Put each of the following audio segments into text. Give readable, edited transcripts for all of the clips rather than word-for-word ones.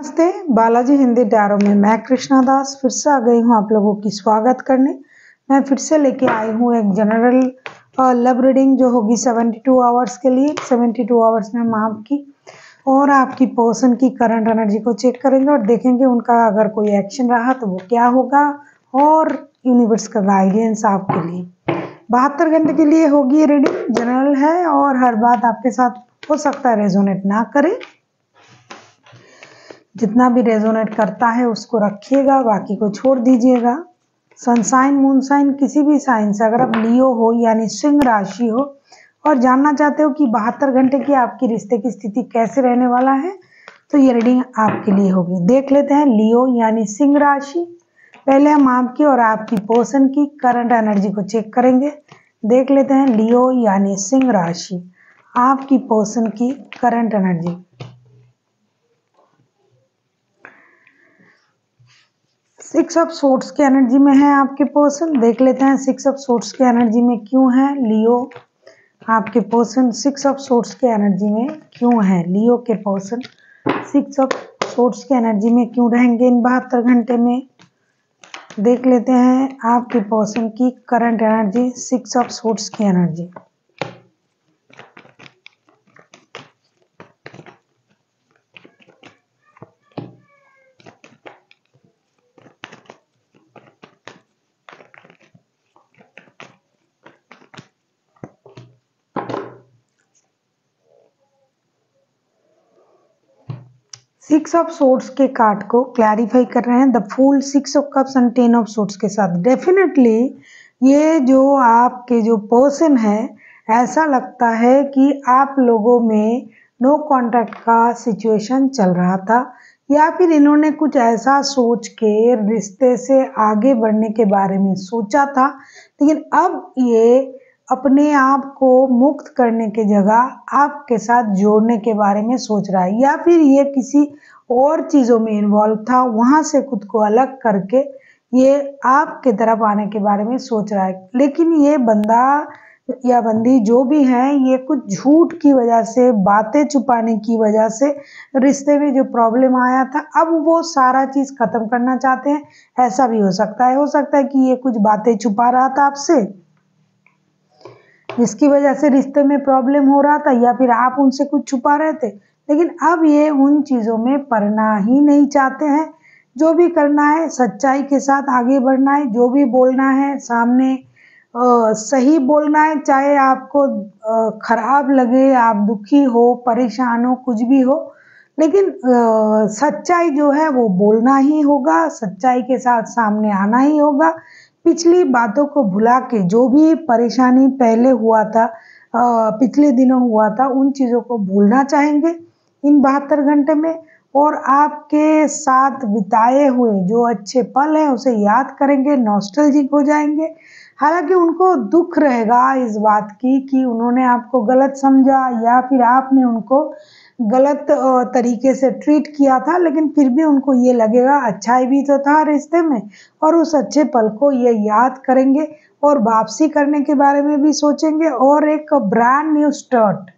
नमस्ते, बालाजी हिंदी टैरो में मैं कृष्णा दास फिर से आ गई हूँ आप लोगों की स्वागत करने। मैं फिर से लेके आई हूँ एक जनरल लव रीडिंग जो होगी 72 आवर्स के लिए। 72 आवर्स में हम आपकी और आपकी पर्सन की करंट एनर्जी को चेक करेंगे और देखेंगे उनका अगर कोई एक्शन रहा तो वो क्या होगा और यूनिवर्स का गाइडेंस आपके लिए 72 घंटे के लिए होगी। रीडिंग जनरल है और हर बात आपके साथ हो सकता है रेजोनेट ना करे। जितना भी रेजोनेट करता है उसको रखिएगा, बाकी को छोड़ दीजिएगा। सनसाइन मूनसाइन किसी भी साइन से अगर आप लियो हो यानी सिंह राशि हो और जानना चाहते हो कि 72 घंटे की आपकी रिश्ते की स्थिति कैसे रहने वाला है तो ये रीडिंग आपके लिए होगी। देख लेते हैं लियो यानी सिंह राशि। पहले हम आपकी और आपकी पर्सन की करंट एनर्जी को चेक करेंगे। देख लेते हैं लियो यानी सिंह राशि, आपकी पर्सन की current energy. Six of swords की एनर्जी में है आपके पर्सन। देख लेते हैं सिक्स ऑफ सोर्ड्स की एनर्जी में क्यों है लियो आपके पर्सन। सिक्स ऑफ सोर्ड्स के एनर्जी में क्यों है लियो के पर्सन। सिक्स ऑफ सोर्ड्स की एनर्जी में क्यों रहेंगे इन 72 घंटे में। देख लेते हैं आपके पर्सन की current energy, six of swords की एनर्जी। सिक्स ऑफ सोर्ड्स के कार्ड को क्लैरिफाई कर रहे हैं the fool, six of cups and 10 of swords के साथ। डेफिनेटली ये जो आपके जो पर्सन है ऐसा लगता है कि आप लोगों में नो कांटेक्ट का सिचुएशन चल रहा था या फिर इन्होंने कुछ ऐसा सोच के रिश्ते से आगे बढ़ने के बारे में सोचा था, लेकिन अब ये अपने आप को मुक्त करने के जगह आपके साथ जोड़ने के बारे में सोच रहा है या फिर ये किसी और चीज़ों में इन्वॉल्व था, वहाँ से खुद को अलग करके ये आपके तरफ आने के बारे में सोच रहा है। लेकिन ये बंदा या बंदी जो भी है ये कुछ झूठ की वजह से, बातें छुपाने की वजह से रिश्ते में जो प्रॉब्लम आया था अब वो सारा चीज़ खत्म करना चाहते हैं। ऐसा भी हो सकता है कि ये कुछ बातें छुपा रहा था आपसे जिसकी वजह से रिश्ते में प्रॉब्लम हो रहा था या फिर आप उनसे कुछ छुपा रहे थे, लेकिन अब ये उन चीज़ों में पड़ना ही नहीं चाहते हैं। जो भी करना है सच्चाई के साथ आगे बढ़ना है, जो भी बोलना है सामने सही बोलना है, चाहे आपको खराब लगे, आप दुखी हो, परेशान हो, कुछ भी हो, लेकिन सच्चाई जो है वो बोलना ही होगा, सच्चाई के साथ सामने आना ही होगा। पिछली बातों को भुला के जो भी परेशानी पहले हुआ था, पिछले दिनों हुआ था, उन चीज़ों को भूलना चाहेंगे इन 72 घंटे में और आपके साथ बिताए हुए जो अच्छे पल हैं उसे याद करेंगे, नॉस्टैल्जिक हो जाएंगे। हालांकि उनको दुख रहेगा इस बात की कि उन्होंने आपको गलत समझा या फिर आपने उनको गलत तरीके से ट्रीट किया था, लेकिन फिर भी उनको ये लगेगा अच्छाई भी तो था रिश्ते में और उस अच्छे पल को ये याद करेंगे और वापसी करने के बारे में भी सोचेंगे और एक ब्रांड न्यू स्टार्ट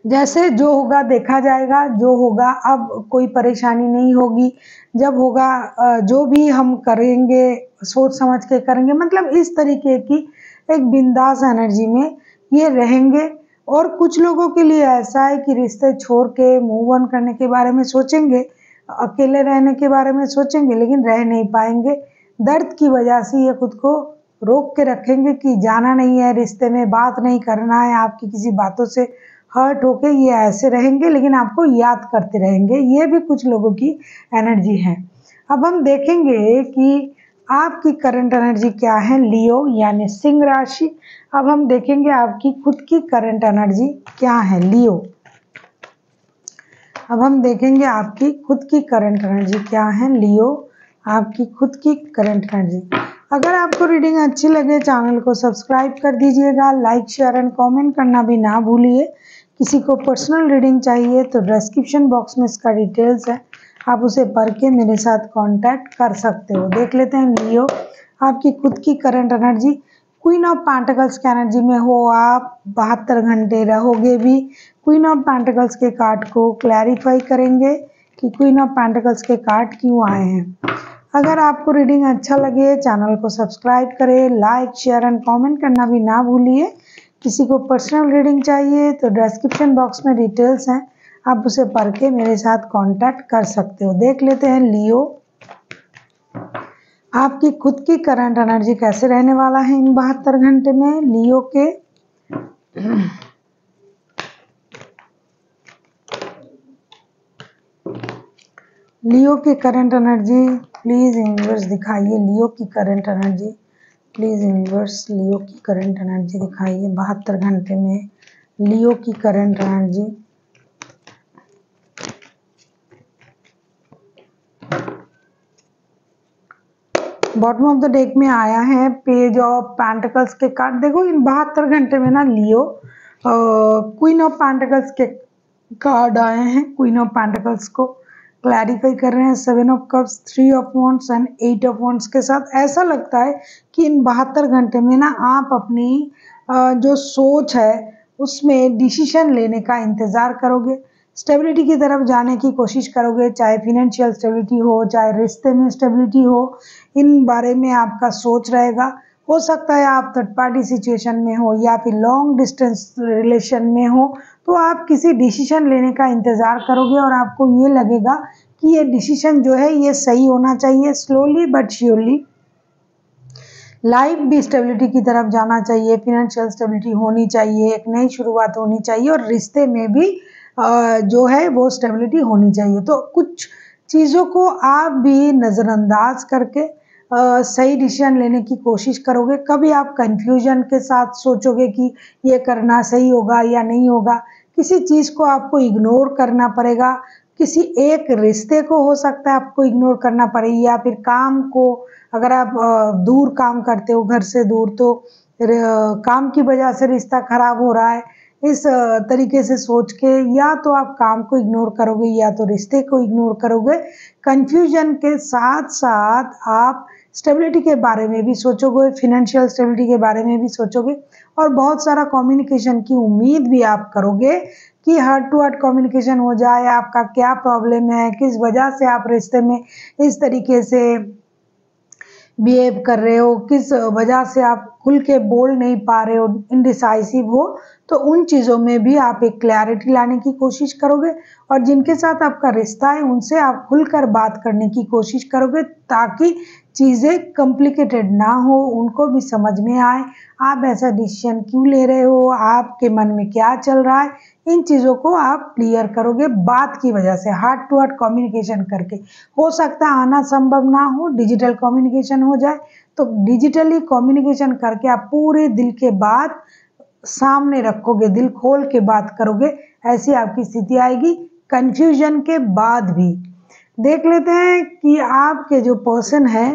जैसे जो होगा देखा जाएगा। जो होगा अब कोई परेशानी नहीं होगी, जब होगा जो भी हम करेंगे सोच समझ के करेंगे, मतलब इस तरीके की एक बिंदास एनर्जी में ये रहेंगे। और कुछ लोगों के लिए ऐसा है कि रिश्ते छोड़ के मूव ऑन करने के बारे में सोचेंगे, अकेले रहने के बारे में सोचेंगे, लेकिन रह नहीं पाएंगे। दर्द की वजह से ये खुद को रोक के रखेंगे कि जाना नहीं है रिश्ते में, बात नहीं करना है, आपकी किसी बातों से हर्ट होके ये ऐसे रहेंगे, लेकिन आपको याद करते रहेंगे। ये भी कुछ लोगों की एनर्जी है। अब हम देखेंगे कि आपकी करंट एनर्जी क्या है लियो यानी सिंह राशि। अब हम देखेंगे आपकी खुद की करंट एनर्जी क्या है लियो। अब हम देखेंगे आपकी खुद की करंट एनर्जी क्या है लियो, आपकी खुद की करंट एनर्जी। अगर आपको रीडिंग अच्छी लगे चैनल को सब्सक्राइब कर दीजिएगा, लाइक शेयर एंड कमेंट करना भी ना भूलिए। किसी को पर्सनल रीडिंग चाहिए तो डिस्क्रिप्शन बॉक्स में इसका डिटेल्स है, आप उसे पढ़ के मेरे साथ कांटेक्ट कर सकते हो। देख लेते हैं लियो आपकी खुद की current energy. Queen of pentacles की एनर्जी में हो आप, 72 घंटे रहोगे भी। क्वीन ऑफ पेंटिकल्स के कार्ड को क्लैरिफाई करेंगे कि क्वीन ऑफ पेंटिकल्स के कार्ड क्यों आए हैं। अगर आपको रीडिंग अच्छा लगे चैनल को सब्सक्राइब करें, लाइक शेयर एंड कमेंट करना भी ना भूलिए। किसी को पर्सनल रीडिंग चाहिए तो डिस्क्रिप्शन बॉक्स में डिटेल्स हैं, आप उसे पढ़ के मेरे साथ कांटेक्ट कर सकते हो। देख लेते हैं लियो, आपकी खुद की करंट एनर्जी कैसे रहने वाला है इन 72 घंटे में। लियो की करंट एनर्जी प्लीज यूनिवर्स दिखाइए। लियो की करंट एनर्जी प्लीज यूनिवर्स, लियो की करंट एनर्जी दिखाइए 72 घंटे में। लियो की current energy. Bottom of the deck में आया है पेज ऑफ पेंटिकल्स के कार्ड। देखो इन 72 घंटे में ना लियो क्वीन ऑफ पेंटिकल्स के कार्ड आए हैं। क्वीन ऑफ पेंटिकल्स को क्लैरिफाई कर रहे हैं 7 of cups, 3 of wands and 8 of wands के साथ। ऐसा लगता है कि इन 72 घंटे में ना आप अपनी जो सोच है उसमें डिसीजन लेने का इंतज़ार करोगे, स्टेबिलिटी की तरफ जाने की कोशिश करोगे, चाहे फिनेंशियल स्टेबिलिटी हो, चाहे रिश्ते में स्टेबिलिटी हो, इन बारे में आपका सोच रहेगा। हो सकता है आप थर्ड पार्टी सिचुएशन में हो या फिर लॉन्ग डिस्टेंस रिलेशन में हो, तो आप किसी डिसीजन लेने का इंतज़ार करोगे और आपको ये लगेगा कि ये डिसीजन जो है ये सही होना चाहिए। स्लोली बट श्योरली लाइफ भी स्टेबिलिटी की तरफ जाना चाहिए, फिनेंशियल स्टेबिलिटी होनी चाहिए, एक नई शुरुआत होनी चाहिए और रिश्ते में भी जो है वो स्टेबिलिटी होनी चाहिए। तो कुछ चीज़ों को आप भी नज़रअंदाज करके सही डिसीजन लेने की कोशिश करोगे। कभी आप कंफ्यूजन के साथ सोचोगे कि ये करना सही होगा या नहीं होगा। किसी चीज़ को आपको इग्नोर करना पड़ेगा, किसी एक रिश्ते को हो सकता है आपको इग्नोर करना पड़े, या फिर काम को, अगर आप दूर काम करते हो घर से दूर तो काम की वजह से रिश्ता खराब हो रहा है, इस तरीके से सोच के या तो आप काम को इग्नोर करोगे या तो रिश्ते को इग्नोर करोगे। कंफ्यूजन के साथ साथ आप स्टेबिलिटी के बारे में भी सोचोगे, फिनेंशियल स्टेबिलिटी के बारे में भी सोचोगे और बहुत सारा कम्युनिकेशन की उम्मीद भी आप करोगे कि हार्ट टू हार्ट कम्युनिकेशन हो जाए। आपका क्या प्रॉब्लम है, किस वजह से आप रिश्ते में इस तरीके से बिहेव कर रहे हो, किस वजह से आप खुल के बोल नहीं पा रहे हो, इनडिसाइसिव हो, तो उन चीज़ों में भी आप एक क्लैरिटी लाने की कोशिश करोगे और जिनके साथ आपका रिश्ता है उनसे आप खुलकर बात करने की कोशिश करोगे ताकि चीज़ें कॉम्प्लिकेटेड ना हो, उनको भी समझ में आए आप ऐसा डिसीजन क्यों ले रहे हो, आपके मन में क्या चल रहा है। इन चीज़ों को आप क्लियर करोगे बात की वजह से, हार्ट टू हार्ट कम्युनिकेशन करके। हो सकता है आना संभव ना हो, डिजिटल कम्युनिकेशन हो जाए, तो डिजिटली कम्युनिकेशन करके आप पूरे दिल के बात सामने रखोगे, दिल खोल के बात करोगे, ऐसी आपकी स्थिति आएगी कंफ्यूजन के बाद भी। देख लेते हैं कि आपके जो पर्सन है,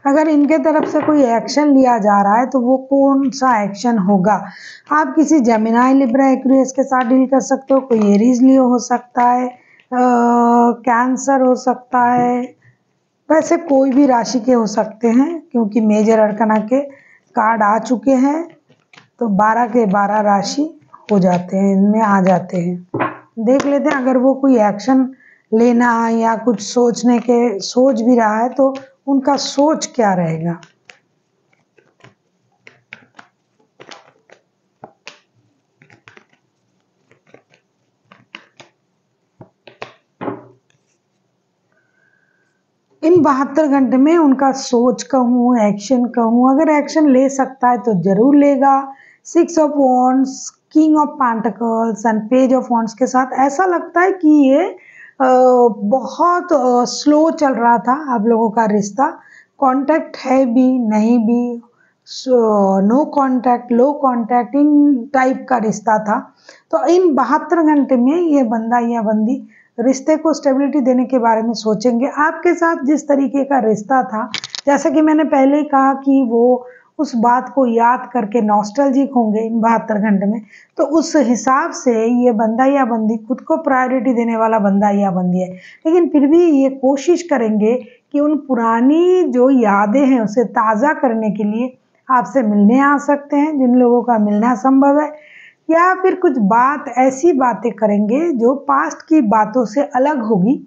अगर इनके तरफ से कोई एक्शन लिया जा रहा है तो वो कौन सा एक्शन होगा। आप किसी जेमिनी, लिब्रा, एक्वेरियस के साथ डील कर सकते हो, कोई एरीज लियो हो सकता है, कैंसर हो सकता है, वैसे कोई भी राशि के हो सकते हैं क्योंकि मेजर अरकाना के कार्ड आ चुके हैं तो 12 के 12 राशि हो जाते हैं, इनमें आ जाते हैं। देख लेते हैं अगर वो कोई एक्शन लेना या कुछ सोच भी रहा है तो उनका सोच क्या रहेगा। इन 72 घंटे में उनका सोच कहूँ, एक्शन कहूँ, अगर एक्शन ले सकता है तो जरूर लेगा। 6 of wands, king of pentacles and page of wands के साथ ऐसा लगता है कि ये बहुत स्लो चल रहा था आप लोगों का रिश्ता। कांटेक्ट है भी नहीं भी, नो कांटेक्ट, लो कांटेक्ट, इन टाइप का रिश्ता था। तो इन 72 घंटे में ये बंदा या बंदी रिश्ते को स्टेबिलिटी देने के बारे में सोचेंगे। आपके साथ जिस तरीके का रिश्ता था, जैसा कि मैंने पहले ही कहा कि वो उस बात को याद करके नॉस्टैल्जिक होंगे इन 72 घंटे में, तो उस हिसाब से ये बंदा या बंदी खुद को प्रायोरिटी देने वाला बंदा या बंदी है। लेकिन फिर भी ये कोशिश करेंगे कि उन पुरानी जो यादें हैं उसे ताज़ा करने के लिए आपसे मिलने आ सकते हैं, जिन लोगों का मिलना संभव है। या फिर कुछ बात ऐसी बातें करेंगे जो पास्ट की बातों से अलग होगी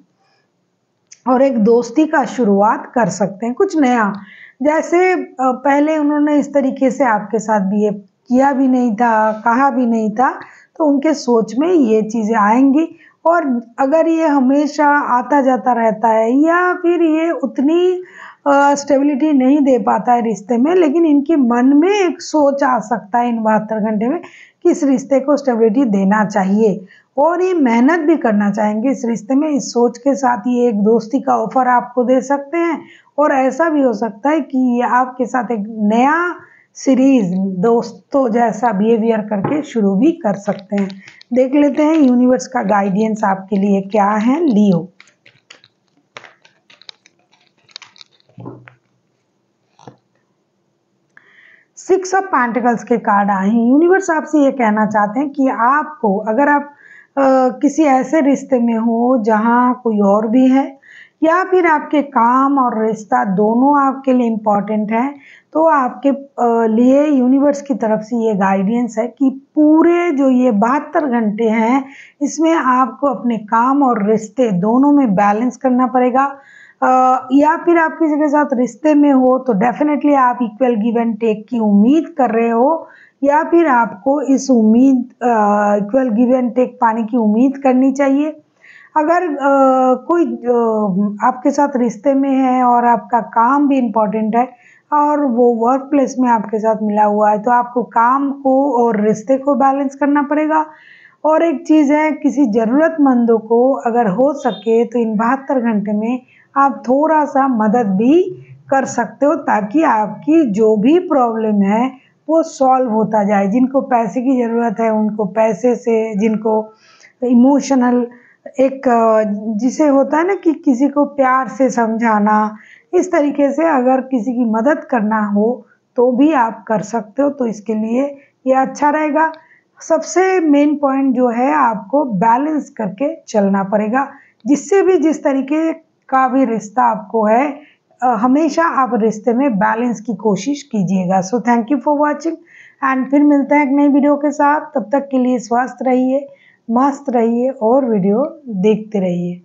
और एक दोस्ती का शुरुआत कर सकते हैं, कुछ नया। जैसे पहले उन्होंने इस तरीके से आपके साथ बिहेव किया भी नहीं था, कहा भी नहीं था, तो उनके सोच में ये चीज़ें आएँगी। और अगर ये हमेशा आता जाता रहता है या फिर ये उतनी स्टेबिलिटी नहीं दे पाता है रिश्ते में, लेकिन इनके मन में एक सोच आ सकता है इन 72 घंटे में कि इस रिश्ते को स्टेबिलिटी देना चाहिए, और ये मेहनत भी करना चाहेंगे इस रिश्ते में। इस सोच के साथ ये एक दोस्ती का ऑफर आपको दे सकते हैं, और ऐसा भी हो सकता है कि ये आपके साथ एक नया सीरीज दोस्तों जैसा बिहेवियर करके शुरू भी कर सकते हैं। देख लेते हैं यूनिवर्स का गाइडेंस आपके लिए क्या है, लियो। सिक्स ऑफ पेंटिकल्स के कार्ड आए हैं। यूनिवर्स आपसे ये कहना चाहते हैं कि आपको, अगर आप किसी ऐसे रिश्ते में हो जहाँ कोई और भी है, या फिर आपके काम और रिश्ता दोनों आपके लिए इम्पॉर्टेंट है, तो आपके लिए यूनिवर्स की तरफ से ये गाइडेंस है कि पूरे जो ये 72 घंटे हैं, इसमें आपको अपने काम और रिश्ते दोनों में बैलेंस करना पड़ेगा। या फिर आप किसी के साथ रिश्ते में हो तो डेफिनेटली आप इक्वल गिव एंड टेक की उम्मीद कर रहे हो, या फिर आपको इस उम्मीद इक्वल गिव एंड टेक पाने की उम्मीद करनी चाहिए। अगर कोई आपके साथ रिश्ते में है और आपका काम भी इम्पोर्टेंट है और वो वर्क प्लेस में आपके साथ मिला हुआ है, तो आपको काम को और रिश्ते को बैलेंस करना पड़ेगा। और एक चीज़ है, किसी ज़रूरतमंदों को अगर हो सके तो इन 72 घंटे में आप थोड़ा सा मदद भी कर सकते हो, ताकि आपकी जो भी प्रॉब्लम है वो सॉल्व होता जाए। जिनको पैसे की ज़रूरत है उनको पैसे से, जिनको इमोशनल एक जिसे होता है ना कि किसी को प्यार से समझाना, इस तरीके से अगर किसी की मदद करना हो तो भी आप कर सकते हो, तो इसके लिए ये अच्छा रहेगा। सबसे मेन पॉइंट जो है, आपको बैलेंस करके चलना पड़ेगा। जिससे भी जिस तरीके का भी रिश्ता आपको है, हमेशा आप रिश्ते में बैलेंस की कोशिश कीजिएगा। So thank you for watching, and फिर मिलते हैं एक नई वीडियो के साथ। तब तक के लिए स्वस्थ रहिए, मस्त रहिए और वीडियो देखते रहिए।